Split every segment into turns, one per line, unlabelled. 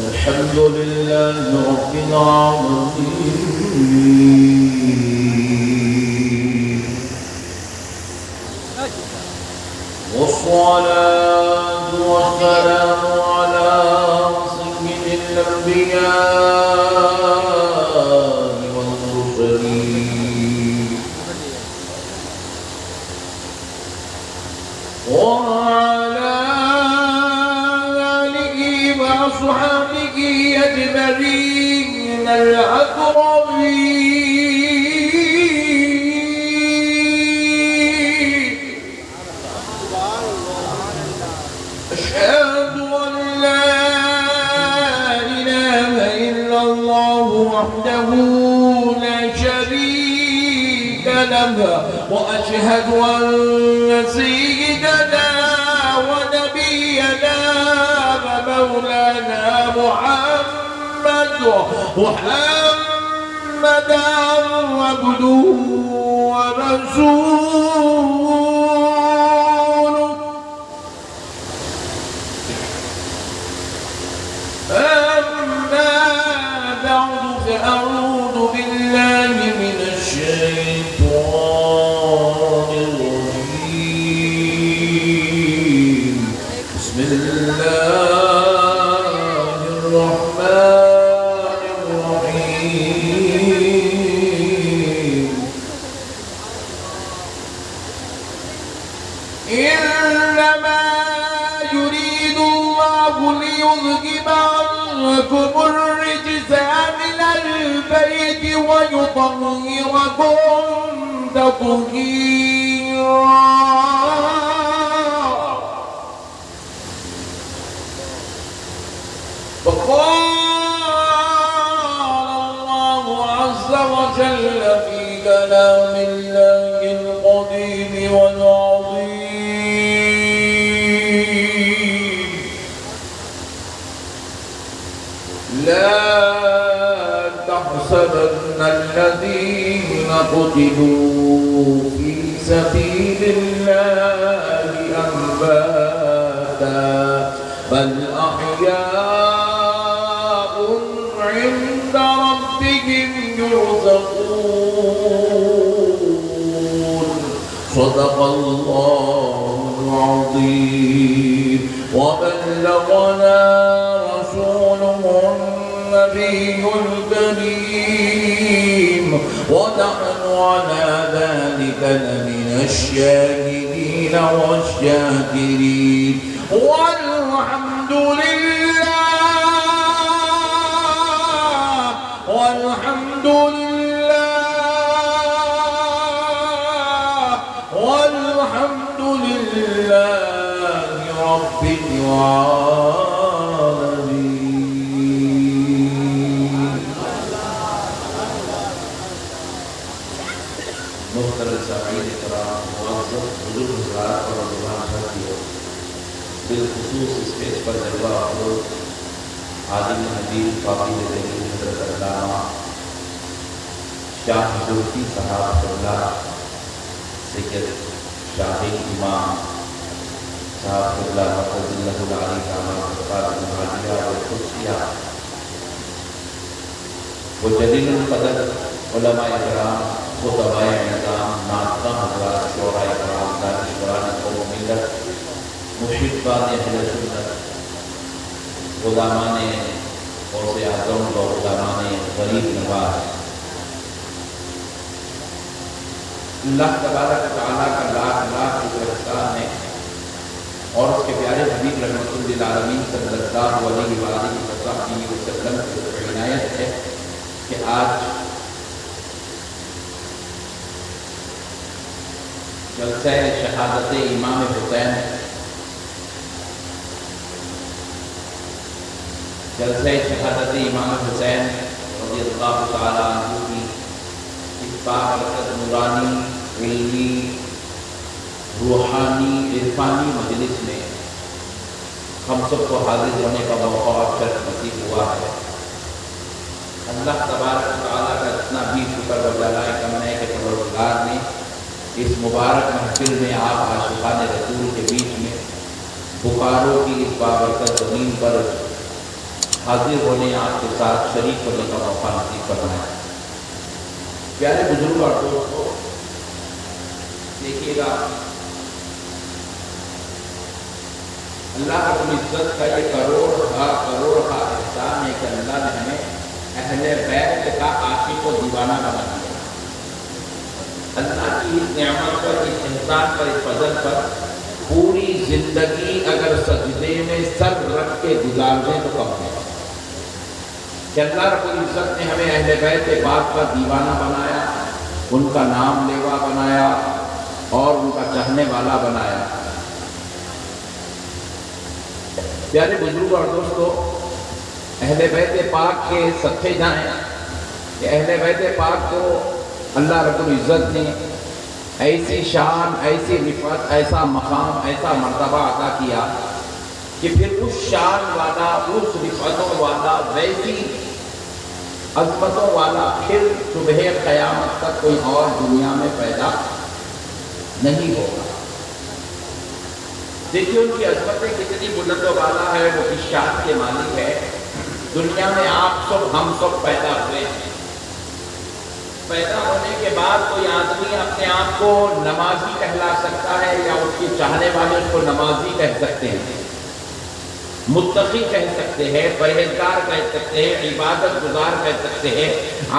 الحمد لله رب العالمين والصلاة والسلام على سيد الأنبياء والمرسلين وعلى آله وأصحابه أجمعين الأكرمين. أشهد أن لا إله إلا الله وحده لا شريك له وأشهد أن سيدنا ونبينا ومولانا محمدا عبده ورسوله. أما بعد فأعوذ بالله من الشيطان الرجيم. بسم الله الرحمن الرحيم. إنما يريد الله ليذهب عنكم الرجس أهل البيت ويطهركم تطهيرا. وقال الله عز وجل في كلام الله القديم والعظيم: لا تحسبن الذين قتلوا في سبيل الله أمواتا بل أحياء عند ربهم يرزقون. صدق الله العظيم. وبلغنا رسوله النبي الكريم ونحن على ذلك لمن الشاهدين والشاكرين. والحمد لله والحمد لله والحمد لله رب العالمين. محترم سامعین کرام، معزز بزرگ حضرات اور نوجوان ساتھیوں، بالخصوص اس پیج پر جلوہ افروز عالم حدیث فاقد دہلوی حضرت علامہ شاہ زلفی صاحب قبلہ سید شاہین امام صاحب قبلہ حفظ اللہ العلی تعالیٰ وفقات المعالیہ والخصیہ وہ جلیل القدر علماء اکرام، خطباء اعظام، ناطقہ حضرات، شعراء کرام، دانشوران قوم و ملت، مشرفان اہل سنت، غلامان غوث اعظم و غلامان غریب نواز، اللہ تبارک و تعالیٰ کا لاکھ لاکھ شکر احسان ہے اور اس کے پیارے حبیب رحمۃ للعالمین صلی اللہ علیہ وآلہ وسلم کی عنایت ہے کہ آج جلسہ شہادت امام حسین، جلسہ شہادت امام حسین رضی اللہ تعالیٰ عنہ کی اس بابرکت نورانی، علمی، روحانی، عرفانی مجلس میں ہم سب کو حاضر ہونے کا موقع اور شرف نصیب ہوا ہے۔ اللہ تبارک و تعالیٰ کا اتنا بھی شکر و جلائے کم ہے کہ پروردگار نے اس مبارک محفل میں آپ عاشقان رسول کے بیچ میں بخاروں کی اس بابرکت زمین پر حاضر ہونے، آپ کے ساتھ شریک ہونے کا موقع نصیب فرمائے۔ پیارے بزرگ اور دوستوں، دیکھیے گا اللہ رب العزت کا یہ کروڑ کا احسان ہے کہ اللہ نے ہمیں اہل بیت کا عاشق و دیوانہ بنا دیا۔ اللہ کی اس نعمت پر، اس احسان پر، اس فضل پر پوری زندگی اگر سجدے میں سر رکھ کے گزارنے تو کم ہے کہ اللہ رب العزت نے ہمیں اہل بیت پاک کا دیوانہ بنایا، ان کا نام لیوا بنایا اور ان کا چاہنے والا بنایا۔ پیارے بزرگ اور دوستو، اہل بیت پاک کے صدقے جائیں کہ اہل بیت پاک کو اللہ رب العزت نے ایسی شان، ایسی رفعت، ایسا مقام، ایسا مرتبہ عطا کیا کہ پھر اس شان والا، اس رفعتوں والا، ویسی عظمتوں والا پھر صبح قیامت تک کوئی اور دنیا میں پیدا نہیں ہوگا۔ دیکھیے ان کی عظمتیں کتنی بلند و بالا ہے، وہ کس شان کے مالک ہے۔ دنیا میں آپ سب، ہم سب پیدا ہوئے ہیں۔ پیدا ہونے کے بعد کوئی آدمی اپنے آپ کو نمازی کہلا سکتا ہے یا اس کے چاہنے والے اس کو نمازی کہہ سکتے ہیں، متقی کہہ سکتے ہیں، پرہیزگار کہہ سکتے ہیں، عبادت گزار کہہ سکتے ہیں،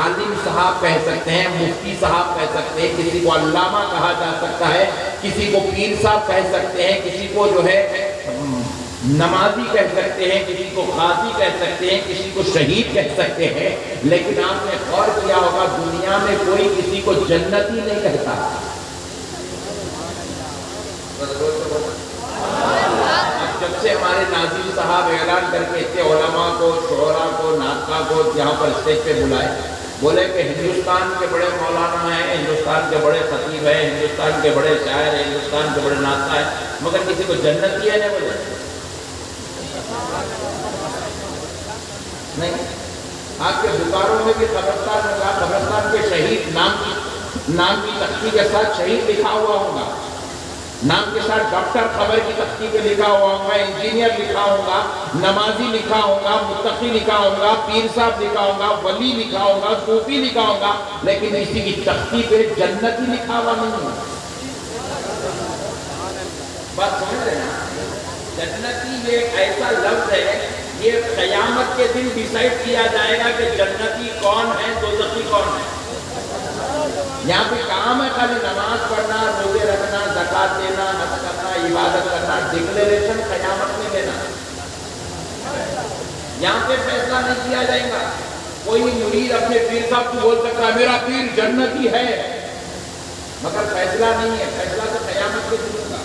عالم صاحب کہہ سکتے ہیں، مفتی صاحب کہہ سکتے ہیں، کسی کو علامہ کہا جا سکتا ہے، کسی کو پیر صاحب کہہ سکتے ہیں، کسی کو جو ہے نمازی کہہ سکتے ہیں، کسی کو قاضی کہہ سکتے ہیں، کسی کو شہید کہہ سکتے ہیں۔ لیکن آپ نے غور کیا ہوگا دنیا میں کوئی کسی کو جنتی نہیں کہتا۔ جب سے ہمارے ناظم صاحب اعلان کر کے اتنے علماء کو، شعراء کو، ناطقہ کو یہاں پر اسٹیج پہ بلائے، بولے کہ ہندوستان کے بڑے مولانا ہیں، ہندوستان کے بڑے خطیب ہیں، ہندوستان کے بڑے شاعر ہیں، ہندوستان کے بڑے ناطقہ ہیں، مگر کسی کو جنتی ہے نہیں بولے نہیں۔ آپ کے بکاروں میں بھی قبرستان ہوگا، قبرستان کے شہید نام کی تختی کے ساتھ شہید لکھا ہوا ہوگا، نام کے ساتھ ڈاکٹر خبر کی تختی پہ لکھا ہوا ہوگا، انجینئر لکھا ہوگا، نمازی لکھا ہوگا، متقی لکھا ہوگا، پیر صاحب لکھا ہوگا، ولی لکھا ہوگا، صوفی لکھا ہوگا، لیکن کسی کی تختی پہ جنتی لکھا ہوا نہیں ہے۔ بات سمجھ رہے ہیں؟ جنتی یہ ایسا لفظ ہے، یہ قیامت کے دن ڈیسائیڈ کیا جائے گا کہ جنتی کون ہے، دوزخی کون ہے۔ یہاں پہ کام ہے خالی نماز پڑھنا، روزے رکھنا، زکات دینا، حج کرنا، عبادت کرنا، ڈکلیریشن قیامت میں دینا۔ یہاں پہ فیصلہ نہیں کیا جائے گا۔ کوئی مرید اپنے پیر صاحب کو بول سکتا ہے میرا پیر جنتی ہے، مگر فیصلہ نہیں ہے، فیصلہ تو قیامت کے دن ہوگا۔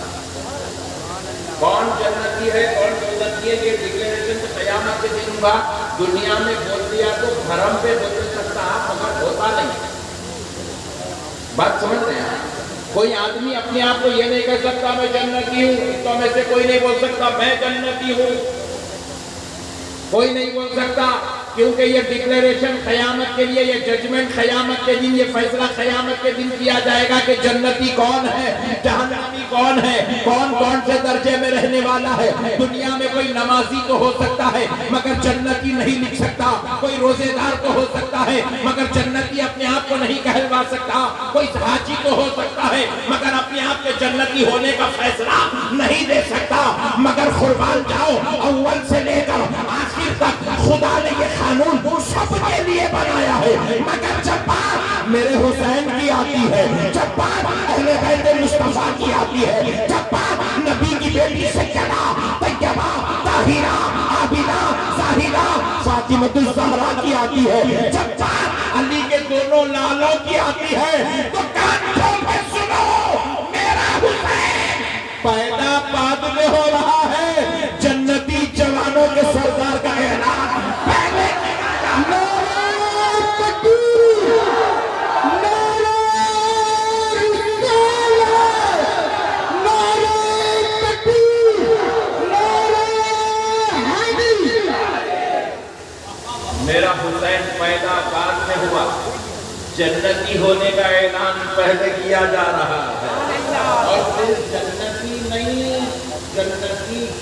کون جنتی ہے، کون دوزخی ہے، یہ ڈکلیریشن تو قیامت کے دن ہوگا۔ دنیا میں بول دیا تو بھرم پہ بول سکتا ہے، مگر ہوتا نہیں۔ بات سمجھ رہے ہیں؟ کوئی آدمی اپنے آپ کو یہ نہیں کہہ سکتا میں جنتی ہوں، تو میں سے کوئی نہیں بول سکتا میں جنتی ہوں، کوئی نہیں بول سکتا، کیونکہ یہ ڈکلیریشن قیامت کے لیے، یہ ججمنٹ قیامت کے دن، یہ فیصلہ قیامت کے دن کیا جائے گا کہ جنتی کون ہے، جہنمی کون ہے، کون کون سے درجے میں رہنے والا ہے۔ دنیا میں کوئی نمازی تو ہو سکتا ہے مگر جنتی نہیں لکھ سکتا، کوئی روزے دار تو ہو سکتا ہے مگر جنتی اپنے آپ کو نہیں کہلوا سکتا، کوئی حاجی تو ہو سکتا ہے مگر اپنے آپ کے جنتی ہونے کا فیصلہ نہیں دے سکتا۔ مگر قربان جاؤ، اول سے لے کر آخر تک خدا نے یہ قانون سب کے لیے بنایا ہے، مگر جب بات میرے حسین کی آتی ہے، جب بات اہل بیت مصطفیٰ کی آتی ہے، جب بات نبی کی بیٹی سیدہ طیبہ طاہرہ عابدہ ظاہرہ فاطمۃ الزہرا کی آتی ہے، جب بات علی کے دونوں لالوں کی آتی ہے، تو کان کھول کے سنو، میرا حسین پیدا بعد میں ہو رہا ہے، جنتی جوانوں کے سردار کا اعلان پہلے میرا حسین پیدا بعد میں ہوا، جنتی ہونے کا اعلان پہلے کیا جا رہا ہے۔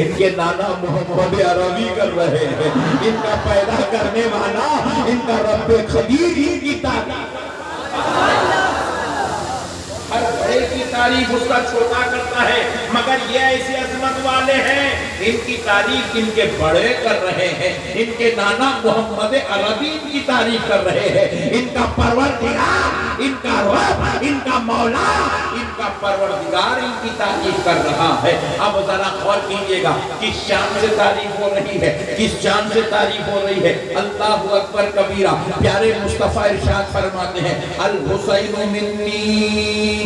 ان کے نانا محمد عربی کر رہے ہیں، ان کا پیدا کرنے والا، ان کا رب خبیر ان کی تعریف،
ہر بڑے کی تعریف اس کا چھوٹا کرتا ہے، مگر یہ ایسی عظمت والے ہیں ان کی تعریف ان کے بڑے کر رہے ہیں، ان کے نانا محمد عربی ان کی تعریف کر رہے ہیں، ان کا پروردگار، ان کا رب، ان کا مولا، ان کا پروردگار ان کی تعریف کر رہا ہے۔ اب ذرا غور کیجئے گا کس شان سے تعریف ہو رہی ہے، کس شان سے تعریف ہو رہی ہے۔ اللہ اکبر کبیرہ، پیارے مصطفیٰ ارشاد فرماتے ہیں الحسین منی،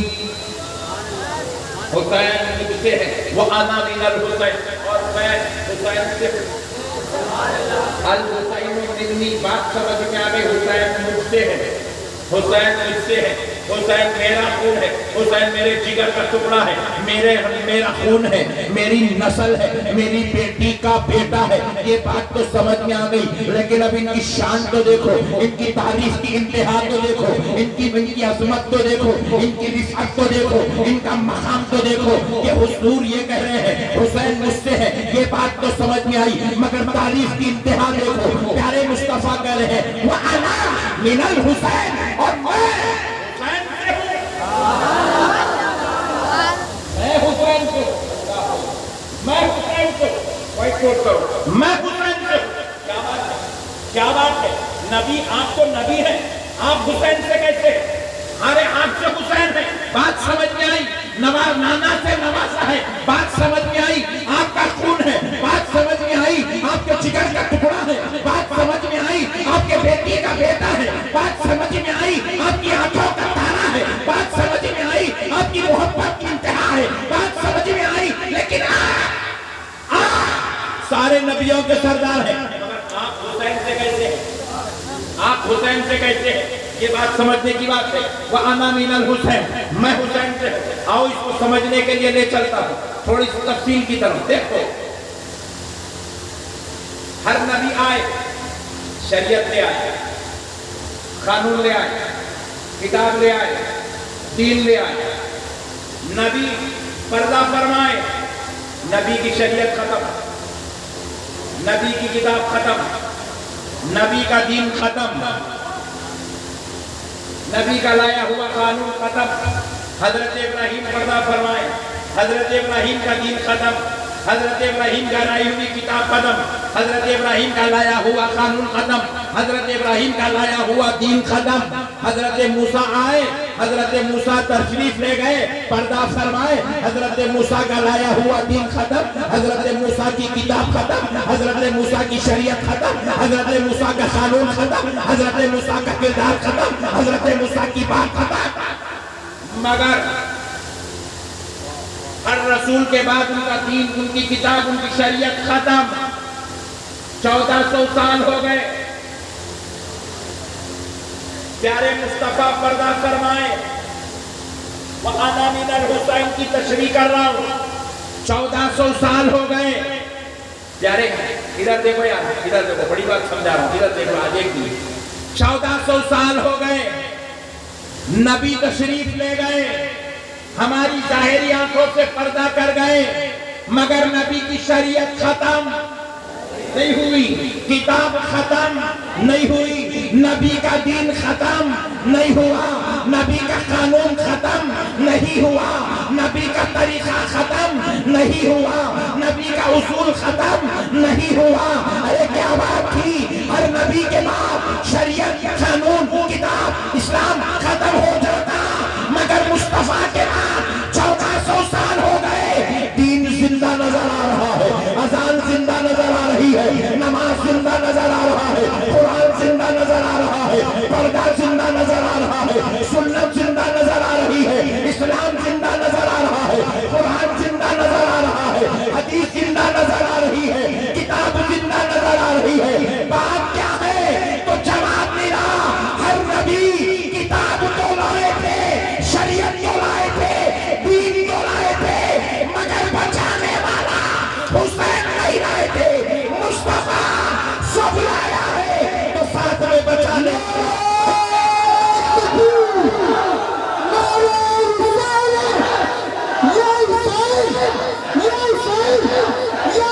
حسین مجھ سے ہے، وَأَنَا مِنَ الْحُسَيْنِ، اور میں حسین سے الحسین منی، بات سمجھ میں آگئی، حسین مجھ سے ہے، حسین مجھ سے ہے، حسین میرا خون ہے، حسین میرے جگر کا ٹکڑا ہے، میرا خون ہے، میری نسل ہے، میری بیٹی کا بیٹا ہے، یہ بات تو سمجھ میں آ گئی، لیکن اب ان کی شان تو دیکھو، ان کی تعریف کی انتہا تو دیکھو، ان کی عظمت تو دیکھو، ان کی رفعت تو دیکھو، ان کا مقام تو دیکھو کہ حضور یہ کہہ رہے ہیں حسین مجھ سے ہے، یہ بات تو سمجھ میں آئی، مگر تعریف کی انتہا دیکھو، پیارے مصطفیٰ کہہ رہے ہیں وَأَنَا مِنَ الْحُسَيْنِ، اور میں حسین کو، میں حسین کو، میں حسین کو، کیا بات ہے، نبی آپ تو نبی ہے، آپ حسین سے کیسے، ارے آپ سے حسین ہے، بات سمجھ میں آئی، نانا سے نواسا ہے، بات سمجھ میں آئی، آپ کا خون ہے، بات سمجھ میں آئی، آپ کے جگر کا ٹکڑا ہے، بات سمجھ میں آئی، آپ کے بیٹی کا بیٹا ہے، بات سمجھ میں آئی، آپ کی آنکھوں کا تارا ہے، بات سمجھ میں آئی، آپ کی محبت کی انتہا ہے، بات سمجھ میں آئی، لیکن سارے نبیوں کے سردار ہیں، مگر آپ حسین سے کیسے ہیں، آپ حسین سے کیسے ہیں، یہ بات سمجھنے کی بات ہے، وَأَنَا مِنَ الْحُسَيْنِ، میں حسین سے، آؤ اس کو سمجھنے کے لیے لے چلتا ہوں تھوڑی سی تفصیل کی طرف، دیکھو ہر نبی آئے شریعت لے آئے، قانون لے آئے، کتاب لے آئے، دین لے آئے، نبی پردہ فرمائے، نبی کی شریعت ختم، نبی کی کتاب ختم، نبی کا دین ختم، نبی کا لایا ہوا قانون ختم، حضرت ابراہیم پردہ فرمائے، حضرت ابراہیم کا دین ختم، حضرت ابراہیم کا لائی ہوئی کتاب ختم، حضرت ابراہیم کا لایا ہوا قانون ختم، حضرت ابراہیم کا لایا ہوا دین ختم، حضرت موسیٰ آئے، حضرت موسیٰ تشریف لے گئے، پردہ فرمائے، حضرت موسیٰ کا لایا ہوا دین ختم، حضرت موسیٰ کی کتاب ختم، حضرت موسیٰ کی شریعت ختم، حضرت موسیٰ کا قانون ختم، حضرت موسیٰ کا کردار ختم، حضرت موسیٰ کی بات ختم، مگر ہر رسول کے بعد ان کا دین، ان کی کتاب، ان کی شریعت ختم، 1400 سال ہو گئے، پیارے مصطفیٰ پردہ فرمائے، وَأَنَا مِنَ الْحُسَيْنِ کی تشریح کر رہا ہوں، 1400 سال ہو گئے، پیارے ادھر دیکھو یار، ادھر دیکھو، بڑی بات سمجھا رہا ہوں، ادھر دیکھو آج ایک بھی، 1400 سال ہو گئے، نبی تشریف لے گئے، ہماری ظاہری آنکھوں سے پردہ کر گئے، مگر نبی کی شریعت ختم نہیں ہوئی، کتاب ختم نہیں ہوئی، نبی کا دین ختم نہیں ہوا، نبی کا قانون ختم نہیں ہوا، نبی کا طریقہ ختم نہیں ہوا، نبی کا اصول ختم نہیں ہوا، ارے کیا بات تھی، ہر نبی کے بعد شریعت، قانون، کتاب، اسلام ختم ہو جاتا، مگر مصطفیٰ کے بعد 1400 سال ہو گئے، دین زندہ نظر آ رہا ہے، اذان زندہ نظر آ رہی ہے، نماز زندہ نظر آ رہا ہے، قرآن زندہ نظر آ رہا ہے، پردہ زندہ نظر آ رہا ہے، سنت زندہ نظر آ رہی ہے، اسلام زندہ نظر آ رہا ہے، قرآن زندہ نظر آ رہا ہے، حدیث زندہ نظر آ رہی ہے، کتاب زندہ نظر آ رہی ہے، بات کیا ہے تو جواب ملا، ہر نبی کتاب تو لائے تھے، شریعت تو لائے تھے، دین تو لائے تھے، مگر بچانے والا حسین نہیں لائے تھے، مصطفیٰ سب لایا ہے، تو ساتھ میں بچانے
یا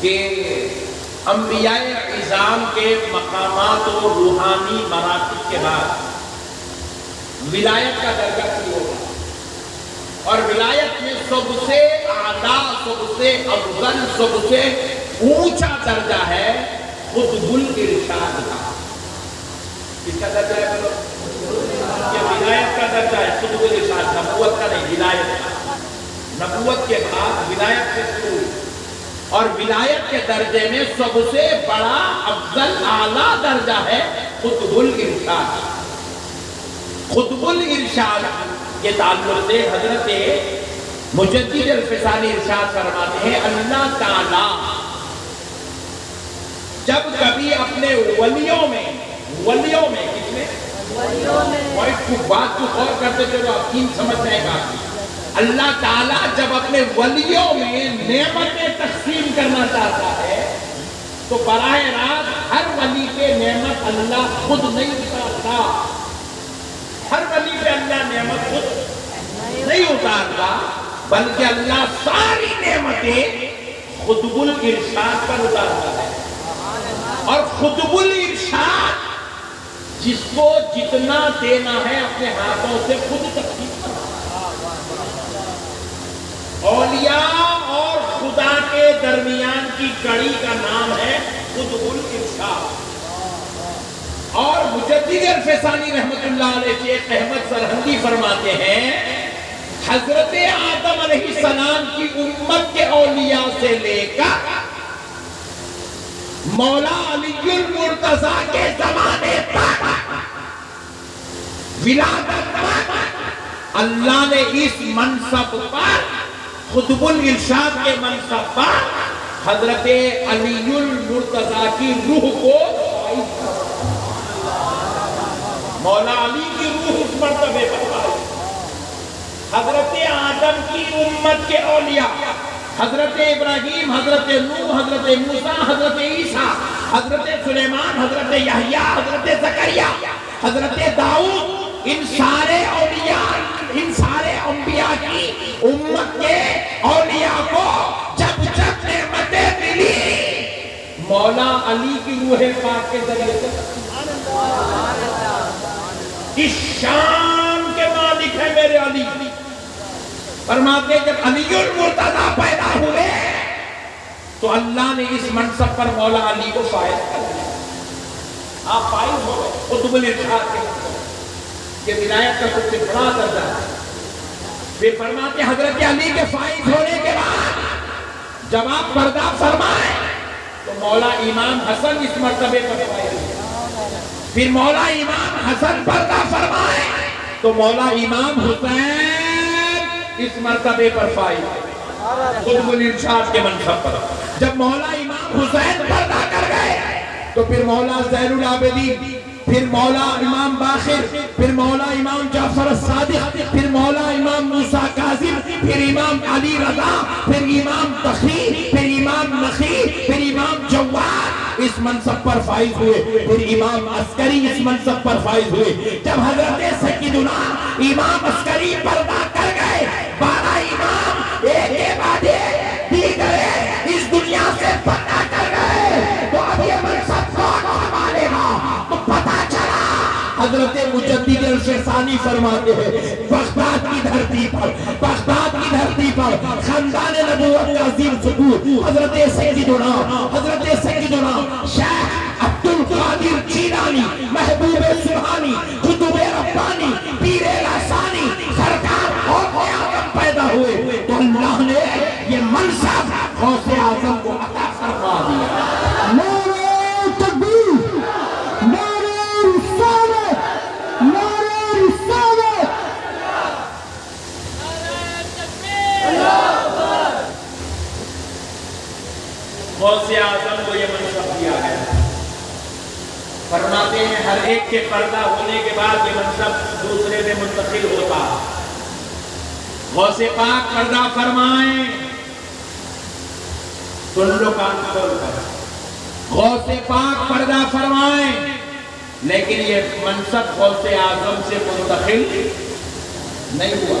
کہ انبیاء اعظام کے مقامات و روحانی مراتب کے بعد ولایت کا درجہ شروع ہوگا، اور ولایت میں سب سے اعلیٰ، سب سے افضل، سب سے اونچا درجہ ہے قطب الارشاد کا۔ کس کا درجہ ہے؟ یہ ولایت کا درجہ ہے، قطب الارشاد، نبوت کا نہیں، ولایت کا۔ نبوت کے بعد ولایت سے شروع ہوئی، اور ولایت کے درجے میں سب سے بڑا افضل اعلیٰ درجہ ہے قطب الارشاد۔ قطب الارشاد کے تعلق سے حضرت مجدد الفسانی ارشاد فرماتے ہیں اللہ تعالیٰ جب کبھی اپنے ولیوں میں کس میں بات کو غور کرتے چلو آپ تین سمجھ جائے گا۔ اللہ تعالیٰ جب اپنے ولیوں میں نعمتیں تقسیم کرنا چاہتا ہے تو براہ راست ہر ولی پہ نعمت اللہ خود نہیں اتارتا، ہر ولی پہ اللہ نعمت خود نہیں اتارتا، بلکہ اللہ ساری نعمتیں قطب الارشاد پر اتارتا ہے۔ اور قطب الارشاد جس کو جتنا دینا ہے اپنے ہاتھوں سے خود تقسیم کرتا ہے۔ اولیاء اور خدا کے درمیان کی کڑی کا نام ہے قطب الارشاد۔ اور مجدد الفسانی رحمت اللہ علیہ شیخ احمد سرہندی فرماتے ہیں حضرت آدم علیہ السلام کی امت کے اولیاء سے لے کر مولا علی المرتضیٰ کے زمانے تک ولادت تک اللہ نے اس منصب پر، قطب الارشاد کے منصب پر، حضرت علی المرتضیٰ کی روح کو مولا علی کی روح اس مرتبے پر پائی۔ حضرت آدم کی امت کے اولیاء، حضرت ابراہیم، حضرت نوح، حضرت موسیٰ، حضرت عیسیٰ، حضرت سلیمان، حضرت یحییٰ، حضرت زکریا، حضرت داؤد، ان سارے اولیاء، ان سارے انبیاء کی امت کے اولیاء کو جب جب نعمتیں ملی مولا علی کی روح پاک کے ذریعے سے۔ اس شان کے مالک ہے میرے علی۔ فرماتے ہیں جب علی المرتضیٰ پیدا ہوئے تو اللہ نے اس منصب پر مولا علی کو فائز کر دیا۔ آپ فائز ہو گئے قطب الارشاد کے منصب، یہ ولایت کا سب سے بڑا درجہ ہے۔ پھر فرماتے ہیں حضرت علی کے فائز ہونے کے بعد جب آپ پردہ فرمائیں تو مولا امام حسن اس مرتبے پر فائز ہوئے۔ پھر مولا امام حسن پردہ فرمائے تو مولا امام حسین اس مرتبے پر فائز ہوئے قطب الارشاد کے منصب پر۔ جب مولا امام حسین پردہ کر گئے تو پھر مولا زین العابدین، پھر مولا امام باقر، پھر مولا امام جعفر الصادق، پھر مولا امام موسیٰ کاظم، پھر امام علی رضا، پھر امام تقی، پھر امام نقی، پھر امام جواد اس منصب پر فائز ہوئے، پھر امام عسکری اس منصب پر فائز ہوئے۔ جب حضرت سیدنا امام عسکری پردہ کر گئے، 12 امام ایک کے بعد ایک دیگر اس دنیا سے پردہ کر گئے، تو اب یہ منصب کون سنبھالے گا؟ تو پتہ چلا حضرت مجدد الفسانی فرماتے ہیں بغداد کی دھرتی پر خاندان نبوت کا عظیم ستون حضرت سیدنا شیخ عبد القادر جیلانی، محبوب سبحانی، قطب ربانی، پیر لسانی سرکار اور اعظم پیدا ہوئے تو اللہ نے یہ منصب غوث اعظم کو عطا فرما دیا۔ نعرہ تکبیر، نعرہ رسالت، نعرہ رسالت، غوث اعظم کو یہ منصب دیا گیا۔ فرماتے ہیں ہر ایک کے پردہ ہونے کے بعد یہ منصب دوسرے میں منتقل ہوتا۔ غوث پاک پردہ فرمائیں، سن لو کان کھول کر، غوث پاک پردہ فرمائیں، لیکن یہ منصب غوث اعظم سے منتقل نہیں ہوا۔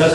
10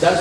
10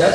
10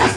10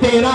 13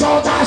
14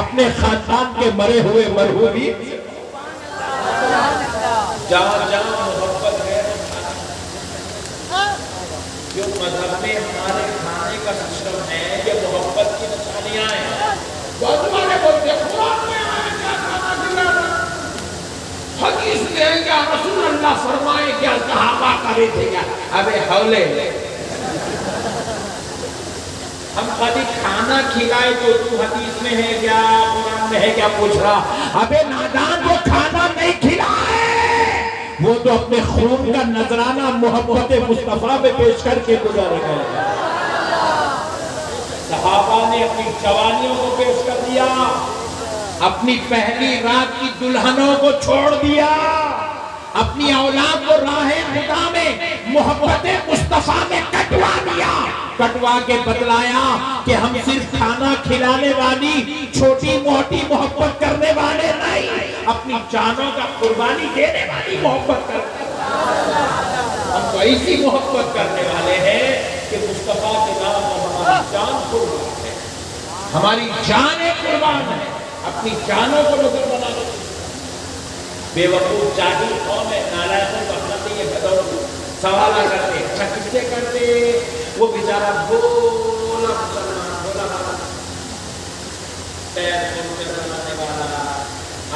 اپنے خاندان کے مرے ہوئے مرحومی جہاں جہاں محبت ہے جو مذہب میں ہمارے کھانے کا سسٹم ہے یہ محبت کی نشانیاں ہیں. بہت والے بولتے ہیں قرآن میں آیا کیا کھانا کھلانا, حدیث میں ہے کیا, رسول اللہ فرمائے کیا, صحابہ کرے تھے کیا. ابے حولے ہم خالی کھانا کھلائے تو حدیث میں ہے کیا, قرآن میں ہے کیا پوچھ رہا. ابے نادان, وہ کھانا نہیں کھلائے, وہ تو اپنے خون کا نذرانہ محبت مصطفیٰ میں پیش کر کے گزارے گئے. صحابہ نے اپنی جوانیوں کو پیش کر دیا, اپنی پہلی رات کی دلہنوں کو چھوڑ دیا, اپنی اولاد کو راہ خدا میں محبت مصطفیٰ میں کٹوا دیا, کٹوا کے بتلایا کہ ہم صرف کھانا کھلانے والی چھوٹی موٹی محبت کرنے والے نہیں, اپنی جانوں کا قربانی دینے والی محبت کرنے والے. ہم تو ایسی محبت کرنے والے ہیں کہ مصطفیٰ کے نام ہماری جان قربان ہے, ہماری جانیں قربان ہے, اپنی جانوں کو نظر بنا دو. بے وقوف جاہل قوم ہے, نالائقوں کو اپنا تو یہ بدو سوالہ کرتے, اچھا کس سے کرتے, وہ بیچارہ بولا مسلمان, بولا پیر کھول کے چلانے والا,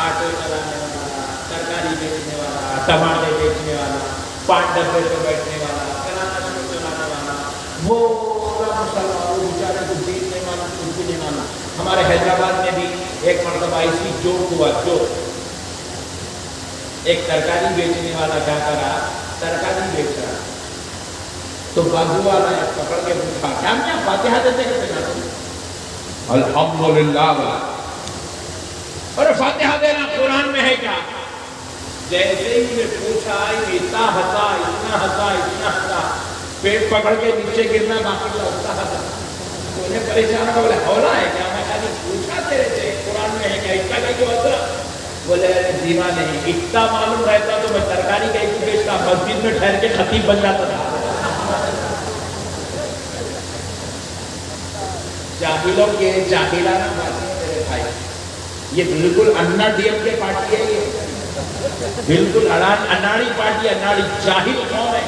آٹو چلانے والا, ترکاری بیچنے والا, ٹماٹے بیچنے والا, 5 ڈبے پہ بیٹھنے والا, کرانا شروع چلانے والا, بولا مسلمان, وہ بیچارے کو دین نہیں مانا, کچھ بھی نہیں مانا. ہمارے حیدرآباد میں بھی ایک مرتبہ ایسی جوک ہوا, جو ایک ترکاری بیچنے والا کیا کرا, ترکاری بیچ رہا, تو بازو والا پکڑ کے پوچھا کیا کیا فاتحہ دیتے کہتے, الحمدللہ, اور فاتحہ دینا قرآن میں ہے کیا. جیسے ہی نے پوچھا اتنا ہنسا, اتنا ہنسا, اتنا ہنسا, پیٹ پکڑ کے نیچے گرنا باقی لگتا ہنسا. تو انہیں پریشان ہو, بولے ہونا ہے کیا, میں خالی پوچھا تیرے سے قرآن میں ہے کیا, اتنا کا کیوں ہنسا. بولے دیوا نہیں, اتنا معلوم رہتا تو میں ترکاری کا ایک بیچتا, مسجد میں ٹھہر کے خطیب بن جاتا تھا. جاہلوں کے جاہلانہ باتیں میرے بھائی, یہ بالکل انا ڈی ایم کے پارٹی ہے, یہ بالکل اناڑی پارٹی, اناڑی جاہل قوم ہے.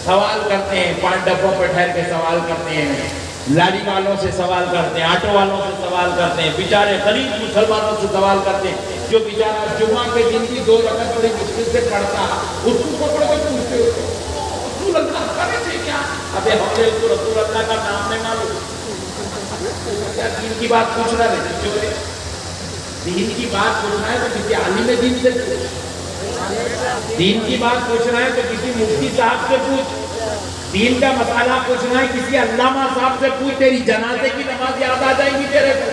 سوال کرتے ہیں, 5 ڈبوں پہ ٹھہر کے سوال کرتے ہیں, لاری والوں سے سوال کرتے ہیں, آٹو والوں سے سوال کرتے ہیں, بیچارے غریب مسلمانوں سے سوال کرتے ہیں. جو بیچارہ جمعہ کے دن کی 2 رکعت بڑی مشکل سے پڑھتا, اس کو پکڑ کے پوچھتے ہو رسول اللہ کرے تھے کیا. ابے ہمیں تو رسول اللہ کا نام نہیں معلوم, کیا دین کی بات پوچھ رہا ہے, جو دین کی بات پوچھنا ہے تو کسی عالم دین سے پوچھ, دین کی بات پوچھنا ہے تو کسی مفتی صاحب سے پوچھ, دین کا مسئلہ پوچھنا ہے کسی علامہ صاحب سے پوچھ, تیری جنازے کی نماز یاد آ جائے گی تیرے کو.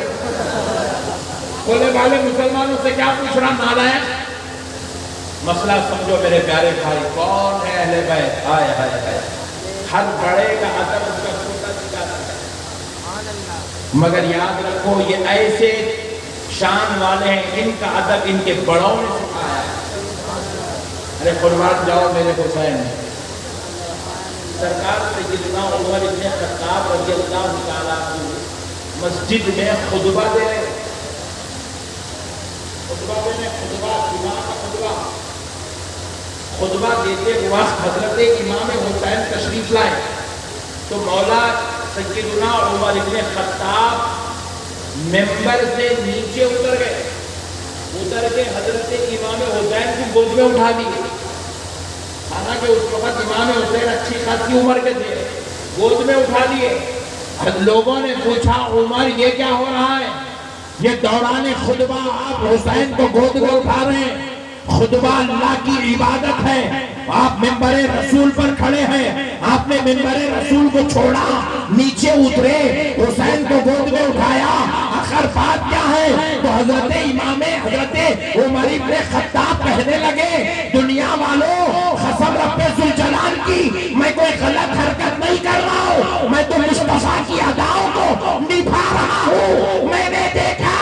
بولے والے مسلمانوں سے کیا پوچھ رہا نالائق. مسئلہ سمجھو میرے پیارے بھائی, کون ہے اہل بیت, ہائے ہائے ہائے, ہر بڑے کا ادب اس کا چھوٹا سکھاتا ہے, مگر یاد رکھو یہ ایسے شان والے ہیں, ان کا ادب ان کے بڑوں نے سکھایا ہے. ارے قربان جاؤ میرے حسین, سرکار سیدنا عمر ابن خطاب رضی اللہ تعالیٰ عنہ مسجد میں خطبہ دے رہے, خطبہ دیتے وقت حضرت امام حسین تشریف لائے تو مولا سیدنا عمر ابن خطاب ممبر سے نیچے اتر گئے, اتر کے حضرت امام حسین کی گود میں اٹھا دی. حالانکہ اس وقت امام حسین اچھی خاصی عمر کے تھے, گود میں اٹھا لیے. لوگوں نے پوچھا عمر یہ کیا ہو رہا ہے, یہ دوران خطبہ آپ حسین کو گود میں اٹھا رہے ہیں, خطبہ اللہ کی عبادت ہے, آپ منبر رسول پر کھڑے ہیں, آپ نے منبر رسول کو چھوڑا, نیچے اترے, حسین کو گود میں اٹھایا, آخر بات کیا ہے. تو حضرت امام حضرت عمر ابن خطاب کہنے لگے, دنیا والوں قسم رب ذوالجلال کی میں کوئی غلط حرکت نہیں کر رہا ہوں, میں تو مصطفیٰ کی اداؤں کو نبھا رہا ہوں. میں نے دیکھا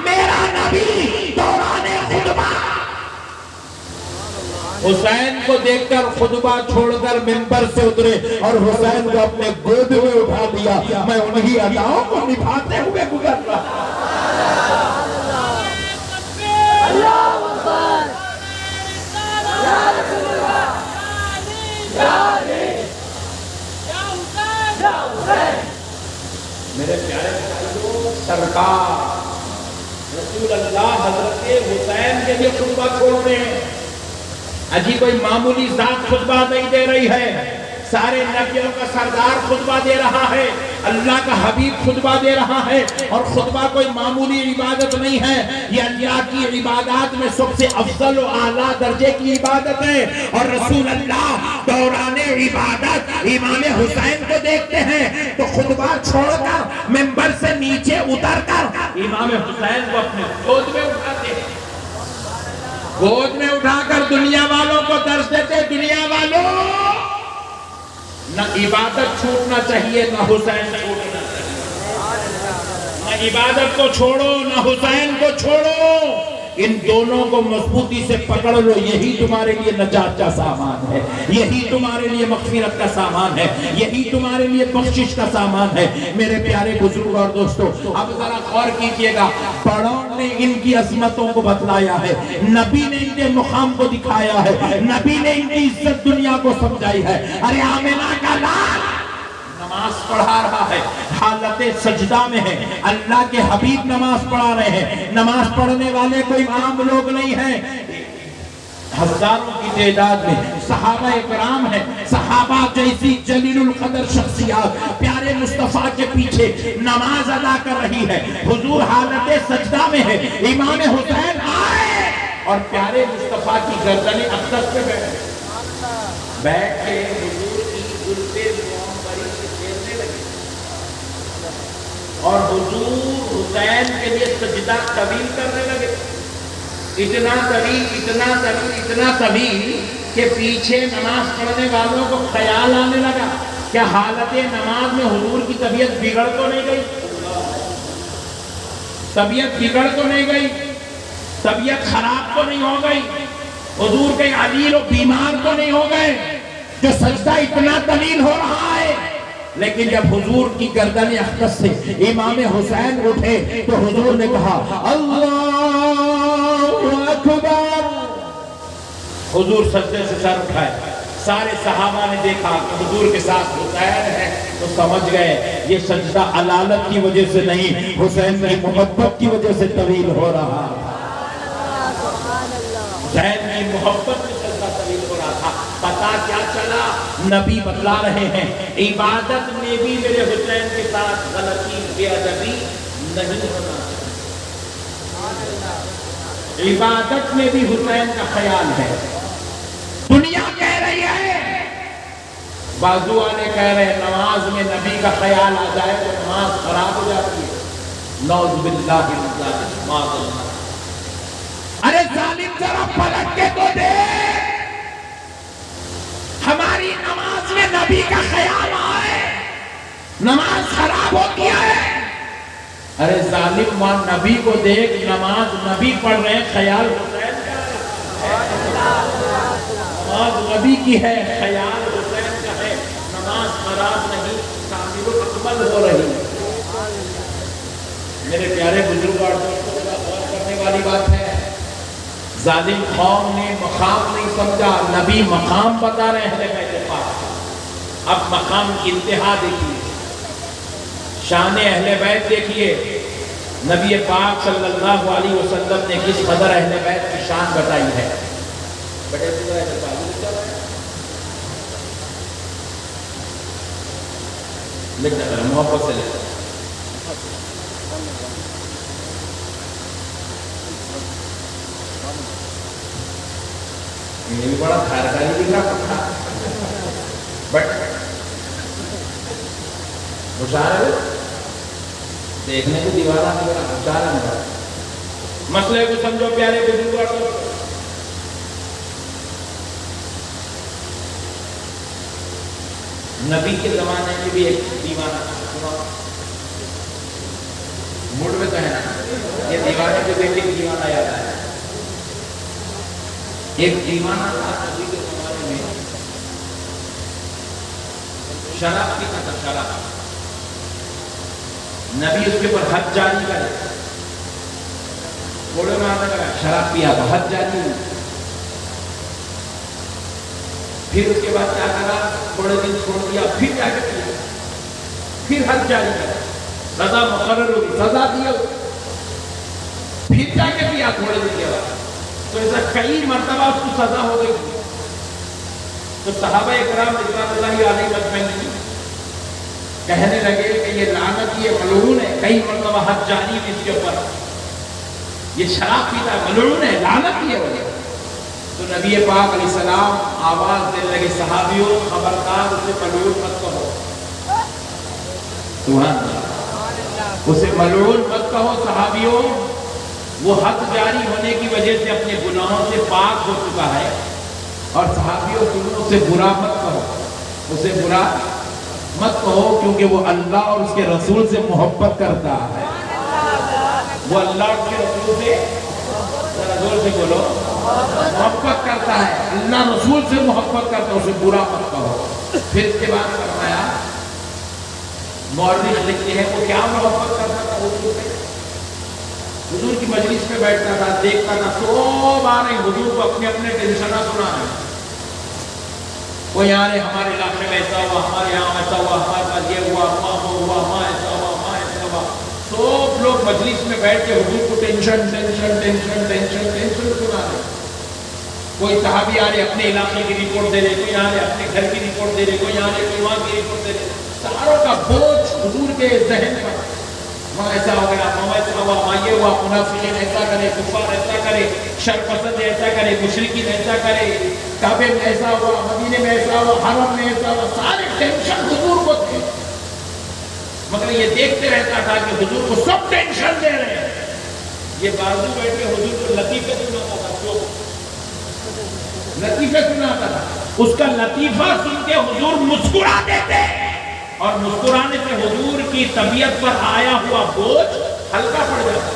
میرا نبی دوران خطبہ حسین کو دیکھ کر خطبہ چھوڑ کر منبر سے اترے اور حسین کو اپنے گود میں اٹھا دیا. میں انہی اداؤں کو نبھاتے ہوئے گزر رہا. حسین کے لیے خطبہ چھوڑ رہے ہیں. اجی کوئی معمولی ذات خطبہ نہیں دے رہی ہے، سارے نبیوں کا سردار خطبہ دے رہا ہے، اللہ کا حبیب خطبہ دے رہا ہے. اور خطبہ کوئی معمولی عبادت نہیں ہے، یہ اللہ کی عبادات میں سب سے افضل و اعلیٰ درجے کی عبادت ہے. اور رسول اللہ دوران عبادت امام حسین کو دیکھتے ہیں تو خطبہ چھوڑ کر ممبر سے نیچے اتر کر امام حسین کو اپنے گود میں اٹھاتے ہیں، گود میں اٹھا کر دنیا والوں کو درس دیتے. دنیا والوں، نہ عبادت چھوٹنا چاہیے نہ حسین چھوٹنا چاہیے. نہ عبادت کو چھوڑو نہ حسین کو چھوڑو، ان دونوں کو مضبوطی سے پکڑ لو. یہی تمہارے لیے نجات کا سامان ہے، یہی تمہارے لیے مغفرت کا سامان ہے، یہی تمہارے لیے بخشش کا سامان ہے. میرے پیارے بزرگ اور دوستو، اب ذرا غور کیجئے گا، بڑوں نے ان کی عظمتوں کو بتلایا ہے، نبی نے ان کے مقام کو دکھایا ہے، نبی نے ان کی عزت دنیا کو سمجھائی ہے. ارے آمنہ کا لال نماز پڑھا رہا ہے، حالت سجدہ میں ہے، اللہ کے حبیب نماز پڑھا رہے ہیں. نماز پڑھنے والے کوئی عام لوگ نہیں ہیں، ہزاروں کی تعداد میں صحابہ اکرام ہیں. صحابہ جیسی جلیل القدر شخصیات پیارے مصطفیٰ کے پیچھے نماز ادا کر رہی ہے. حضور حالت سجدہ میں ہے، امام حسین آئے اور پیارے مصطفیٰ کی گردن اقدس پہ بیٹھ کے حضور کی زلفے معمبری سے پھیرنے لگے اور حضور حسین کے لیے سجدہ طویل کرنے لگے. اتنا طویل اتنا طویل اتنا طویل کہ پیچھے نماز پڑھنے والوں کو خیال آنے لگا کہ حالت نماز میں حضور کی طبیعت بگڑ تو نہیں گئی، طبیعت بگڑ تو نہیں گئی، طبیعت خراب تو نہیں ہو گئی، حضور کے علیل و بیمار تو نہیں ہو گئے جو سجدہ اتنا طویل ہو رہا ہے. لیکن جب حضور کی گردن اقدس سے امام حسین اٹھے تو حضور نے کہا اللہ اکبر. حضور سجدے سے سر اٹھائے، سارے صحابہ نے دیکھا کہ حضور کے ساتھ حسین ہے تو سمجھ گئے یہ سجدہ علالت کی وجہ سے نہیں، حسین کی محبت کی وجہ سے طویل ہو رہا ہے. حسین کی محبت میں سجدہ طویل ہو رہا تھا. پتا کیا چلا؟ نبی بتلا رہے ہیں عبادت میں بھی میرے حسین کے ساتھ غلطی بے ادبی نہیں ہونا. عبادت میں بھی حسین کا خیال ہے. دنیا کہہ رہی ہے، بازو والے کہہ رہے ہیں نماز میں نبی کا خیال آ جائے تو نماز خراب ہو جاتی ہے. نعوذ باللہ من ذالک. ارے ظالم ذرا پلٹ کے تو دیکھ، ہماری نماز میں نبی کا خیال آئے نماز خراب ہوتی ہے. ارے ظالم وہاں نبی کو دیکھ، نماز نبی پڑھ رہے ہیں، خیال حسین کا ہے. نماز نبی کی ہے، خیال حسین کا ہے. نماز خراب نہیں، کامل و اکمل ہو رہی ہے. میرے پیارے بزرگ اور دوستوں کا غور کرنے والی بات ہے، ظالم قوم نے مقام نہیں سمجھا، نبی مقام بتا رہے ہیں اہل بیت. اب مقام کی انتہا دیکھیے، شان اہل بیت دیکھیے. نبی پاک صلی اللہ علیہ وسلم نے کس قدر اہل بیت کی شان بتائی ہے. محبت سے لے یہ بھی بڑا خیرکاری دکھ رہا پتھا بٹ مشاعرہ دیکھنے کو دیوارہ نہیں رہا، مشاعرہ نہیں رہا. مسئلے کو سمجھو پیارے بزرگوں. نبی کے زمانے میں بھی ایک دیوانہ موڈ میں تو ہے نا، یہ دیوانے کو دیکھ کے دیوانہ یاد آیا. ایک دیوانہ تھا نبی کے زمانے میں، شراب پیتا تھا. شراب نبی اس کے اوپر حد جاری کرے، تھوڑے میں آنے لگا شراب پیا تو حد جاری ہوئی. پھر اس کے بعد کیا کرا، تھوڑے دن چھوڑ دیا، پھر کیا کیا، پھر حد جاری کرا، سزا مقرر ہوئی، سزا دیا. پھر جا کے پیا تھوڑے دن کے بعد. تو ایسا کئی مرتبہ اس کو سزا ہو گئی. تو صحابہ اکرام رضوان اللہ علیہ مجمعین کہنے لگے کہ یہ لعنت، یہ ملعون ہے. کئی مرتبہ حد جاری اس کے اوپر، یہ شراب پیتا ہے، ملعون ہے، لعنت ہی ہے. تو نبی پاک علیہ السلام آواز دینے لگے، صحابیوں خبردار اسے ملعون مت کہو. سبحان اللہ، اسے ملعون مت کہو صحابیوں. وہ حد جاری ہونے کی وجہ سے اپنے گناہوں سے پاک ہو چکا ہے. اور صحابیوں تم اسے برا مت کہو، اسے برا مت کہو، کیونکہ وہ اللہ اور اس کے رسول سے محبت کرتا ہے. وہ اللہ اور اس کے رسول سے، رسول سے بولو، محبت کرتا ہے. اللہ رسول سے محبت کرتا ہے، اسے برا مت کہو. پھر اس کے بعد فرمایا، مورخ لکھتے ہیں وہ کیا محبت کرتا تھا حضور سے. حضور کی مجلس میں بیٹھتا تھا، دیکھتا تھا سب آ رہے حضور کو اپنے اپنے ٹینشنہ سنا رہے. وہ یہاں رہے ہمارے علاقے میں ایسا ہوا، ہمارے یہاں ایسا ہوا، ہمارے پاس یہ ہوا، وہاں ہوا، وہاں ایسا ہوا، وہاں ایسا ہوا. سب لوگ مجلس میں بیٹھ کے حضور کو tension tension tension tension tension سنا رہے. کوئی صحابی آ رہے اپنے علاقے کی رپورٹ دے رہے، کوئی آ رہے اپنے گھر کی رپورٹ دے رہے، کوئی آ رہے کوئی وہاں کی رپورٹ دے رہے. ساروں کا بوجھ حضور کے ذہن پر، وہاں ایسا ہو گیا، وہاں ایسا ہوا، وہاں یہ ہوا، منافقین ایسا کرے، کفار ایسا کرے، شر پسند ایسا کرے، مشرکین ایسا کرے، کعبے میں ایسا ہوا، مدینے میں ایسا ہوا، حرم میں ایسا ہوا. سارے ٹینشن حضور کو تھے، مگر یہ دیکھتے رہتا تھا کہ حضور کو سب ٹینشن دے رہے ہیں. یہ بازو بیٹھ کے حضور کو لطیفے سناتا تھا، لطیفے سناتا تھا. اس کا لطیفہ سن کے حضور مسکرا دیتے، اور مسکرانے سے حضور کی طبیعت پر آیا ہوا بوجھ ہلکا پڑ جاتا.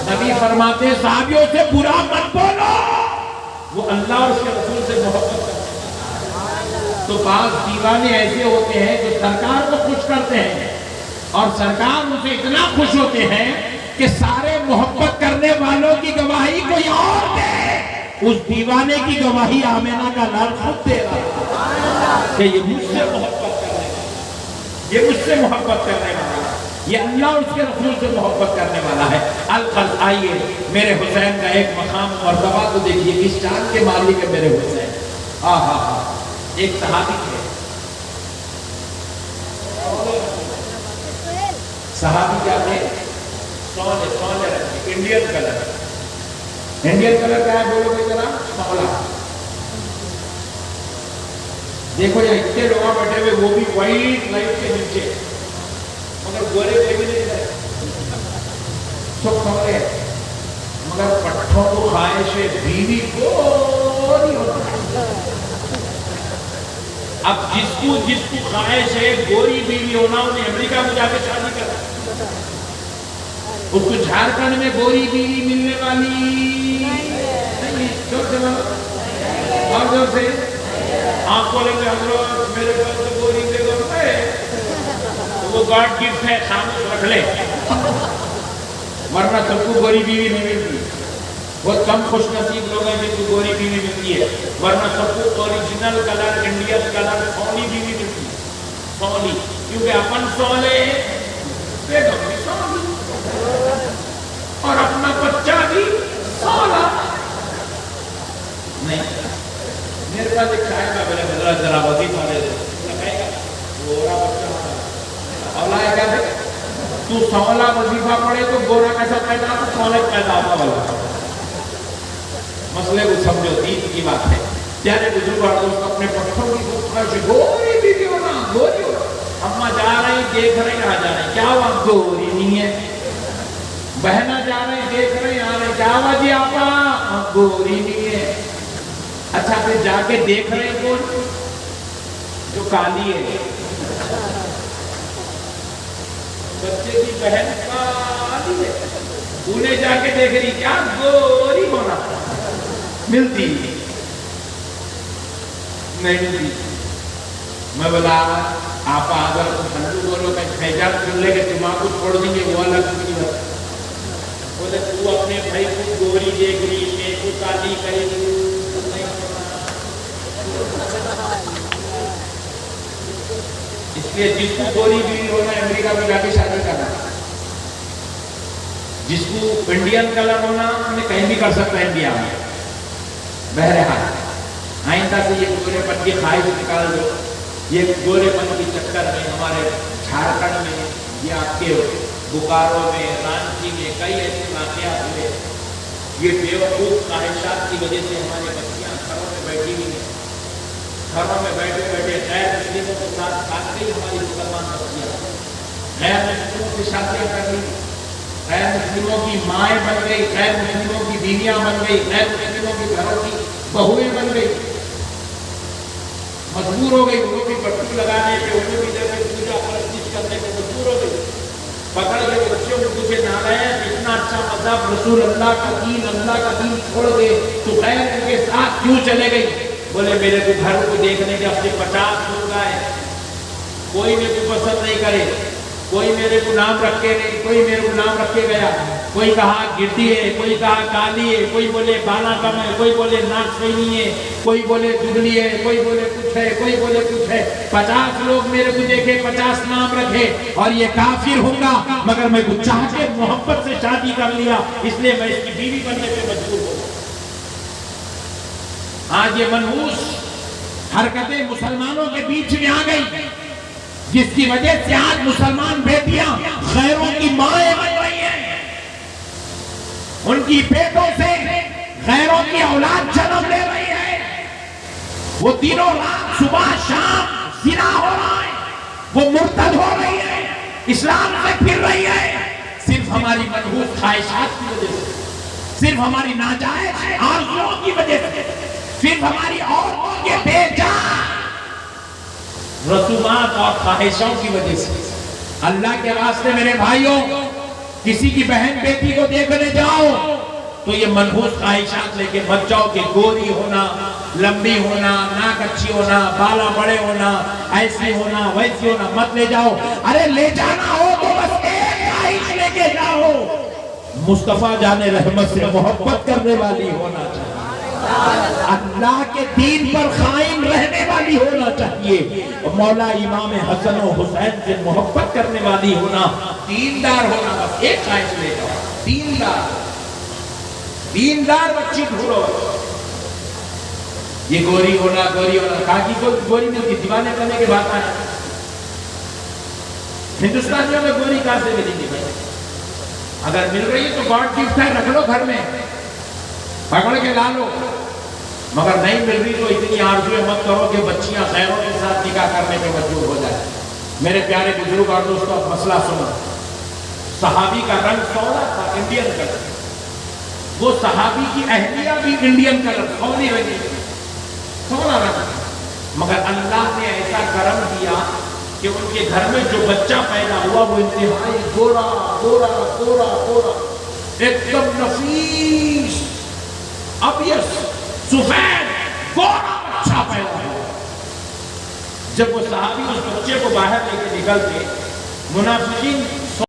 نبی فرماتے ہیں صحابیوں سے برا مت بولو، وہ اللہ اور اس کے رسول سے محبت کرتے ہیں. تو بعض دیوانے ایسے ہوتے ہیں جو سرکار کو خوش کرتے ہیں، اور سرکار ان سے اتنا خوش ہوتے ہیں کہ سارے محبت کرنے والوں کی گواہی کوئی اور دے. اس دیوانے کی گواہی آمینہ کا لال خود دے رہا کہ یہ مجھ سے محبت کرنے والا، یہ مجھ سے محبت کرنے والا، یہ اللہ اور اس کے رسول سے محبت کرنے والا ہے. القل آئیے میرے حسین کا ایک مقام مرتبہ تو دیکھیے، کس چاند کے مالک ہے میرے حسین. ایک صحابی تھے، صحابی کیا تھے؟ سونے رکھے، انڈین کلر. انڈین کلر کیا ہے بولو کوئی طرح؟ سولا. دیکھو یہاں اتنے لوگ بیٹھے ہوئے، وہ بھی وائٹ لائٹ کے نیچے، مگر گورے کوئی بھی نہیں رہے، سب سونے ہیں. مگر پٹھوں کو خواہش ہے بیوی کو نہیں ہوتا. اب جس کو خواہش ہے گوری بیوی ہونا، انہیں امریکہ میں جا کے شادی کرنا. اس کو جھارکھنڈ میں گوری بیوی ملنے والی نہیں ہے. زور سے بولو، اور زور سے. آپ بولیں گے حضرت میرے پاس تو گوری بے گور ہے، تو وہ گاڈ گفٹ ہے، خاموش رکھ لے، ورنہ سب کو گوری بیوی نہیں ملتی. بہت کم خوش نصیب لوگ ہیں جن کو گوری بیوی ملتی ہے، ورنہ سب کو اوریجنل کلر، انڈین کلر، سونی بیوی ملتی ہے. سونی، کیونکہ اپن سولے بیگم بھی سونی اور اپنا بچہ بھی سولا. نہیں، میرے پاس ایک شاعر کا بولے حضرت ذرا وظیفہ دے دو، کہے گا گورا بچہ ہوتا اولا ہے. کیا ہے تو سولا وظیفہ پڑھے تو گورا کیسا پیدا تو سولے پیدا ہوتا والا. مسئلے کو سمجھو، دین کی بات ہے. پیارے بزرگ اور دوست، اپنے پٹھوں کی خواہش گوری بیوی ہونا، گوری ہونا. اماں جا رہے ہیں، دیکھ رہے ہیں، آ جا رہے ہیں، کیا ہوا؟ گوری نہیں ہے. بہنا جا رہے ہیں، دیکھ رہے ہیں، آ رہے ہیں، کیا ہوا جی آپا؟ گوری نہیں ہے. اچھا پھر جا کے دیکھ رہے ہیں کون؟ جو کالی ہے. بچے کی بہن کالی ہے، انہیں جا کے دیکھ رہی، کیا گوری ہونا ملتی نہیں ملتی. میں بولا آپ اگر ہندو بولو کہ فیضان سن لے کے دماغ کو چھوڑ دیں گے، وہ الگ کی بات. بولے تو اپنے بھائی کو گوری دیکھ رہی، میرے کو کالی کرے گی. اس لیے جس کو گوری بیوی ہونا ہے، امریکہ میں جا کے شادی کرنا. جس کو انڈین کلر ہونا میں کہیں بھی کر سکتا ہے انڈیا میں. بہرحال آئندہ سے یہ گورے پن کی خواہش نکال دو. یہ گورے پن کی چکر میں ہمارے جھارکھنڈ میں یا آپ کے بوکارو میں رانچی میں کئی ایسے واقعات ہوئے. یہ بیوقوف خواہشات کی وجہ سے ہماری بچیاں گھروں میں بیٹھی ہوئی ہیں. گھروں میں بیٹھے بیٹھے غیر مسلموں کے ساتھ بات گئی. ہماری مسلمان بچیاں غیر مسلموں سے شادیاں کر لی. غیر مسلموں کی مائیں بن گئی, غیر مسلموں کی بیویاں بن گئی, غیر مسلموں کی گھروں کی بہویں بن گئی. مجبور ہو گئی انہوں بھی پٹی لگانے پہ, انہوں بھی جیسے پوجا پرستش کرنے پہ مجبور ہو گئی. پکڑ کے بچوں کو پوچھے نالائق اتنا اچھا مذہب رسول اللہ کا دین چھوڑ کے تو غیر کے ساتھ کیوں چلے گئی؟ بولے میرے کو گھر کو دیکھنے کے اپنے 50 لوگ آئے, کوئی میرے کو پسند نہیں کرے, کوئی میرے کو نام رکھے نہیں, کوئی میرے کو نام رکھے گیا. کوئی کہا گردی ہے, کوئی کہا کالی ہے, کوئی بولے بالا کم ہے, کوئی بولے ناک صحیح ہے, کوئی بولے دبلی ہے, کوئی بولے کچھ ہے, کوئی بولے کچھ ہے. 50 لوگ میرے کو دیکھے, 50 نام رکھے, اور یہ کافر ہوں گا مگر میں کو چاہ کے محبت سے شادی کر لیا, اس لیے میں اس کی بیوی بننے پہ مجبور ہوں. آج یہ منحوس حرکتیں مسلمانوں کے بیچ میں آ گئی, جس کی وجہ سے آج مسلمان بیٹیاں غیروں کی مائیں بن رہی ہیں. ان کی پیٹوں سے غیروں کی اولاد جنم لے رہی ہے. وہ دنوں رات صبح شام زنا ہو رہا ہے, وہ مرتد ہو رہی ہے, اسلام سے پھر رہی ہے, صرف ہماری منحوس خواہشات کی وجہ سے, صرف ہماری ناجائز آرزوؤں کی وجہ سے, صرف ہماری عورتوں کے بے جان رسومات اور خواہشوں کی وجہ سے. اللہ کے واسطے میرے بھائیوں, کسی کی بہن بیٹی کو دیکھنے جاؤ تو یہ منحوس خواہشات لے کے مت جاؤ کہ گوری ہونا, لمبی ہونا, ناک اچھی ہونا, بالا بڑے ہونا, ایسی ہونا, ویسی ہونا مت لے جاؤ. ارے لے جانا ہو تو بس ایک خواہش لے کے جاؤ, مصطفیٰ جان رحمت سے محبت کرنے والی ہونا چاہیے, اللہ کے دین پر قائم رہنے والی ہونا چاہیے, مولا امام حسن و حسین سے محبت کرنے والی ہونا, دیندار ہونا. بس ایک خواہش لے جاؤ, دیندار بچی ڈھونڈو. یہ گوری ہونا کاکی کو گوری ملتی, دیوانے کرنے کے بعد آئے. ہندوستانیوں میں گوری کہاں سے ملیں گی بھائی؟ اگر مل رہی ہے تو گاڈ گفٹ ہے, رکھ لو گھر میں, پکڑ کے لا لو. مگر نہیں مل رہی تو اتنی آرزویں مت کرو کہ بچیاں غیروں کے ساتھ نکاح کرنے پہ مجبور ہو جائے. میرے پیارے بزرگ اور دوستوں, اب مسئلہ سنو. صحابی کا رنگ سونا تھا, انڈین کلر. وہ صحابی کی اہلیہ بھی انڈین کلر, سونی رنگی, سونا رنگ. مگر اللہ نے ایسا کرم دیا کہ ان کے گھر میں جو بچہ پیدا ہوا وہ انتہائی گورا گورا گورا گورا, ایک دم نفیس, ابیض, سفید, گورا بچہ پیدا ہوا. جب وہ صحابی اس بچے کو باہر لے کے نکل کے, منافقین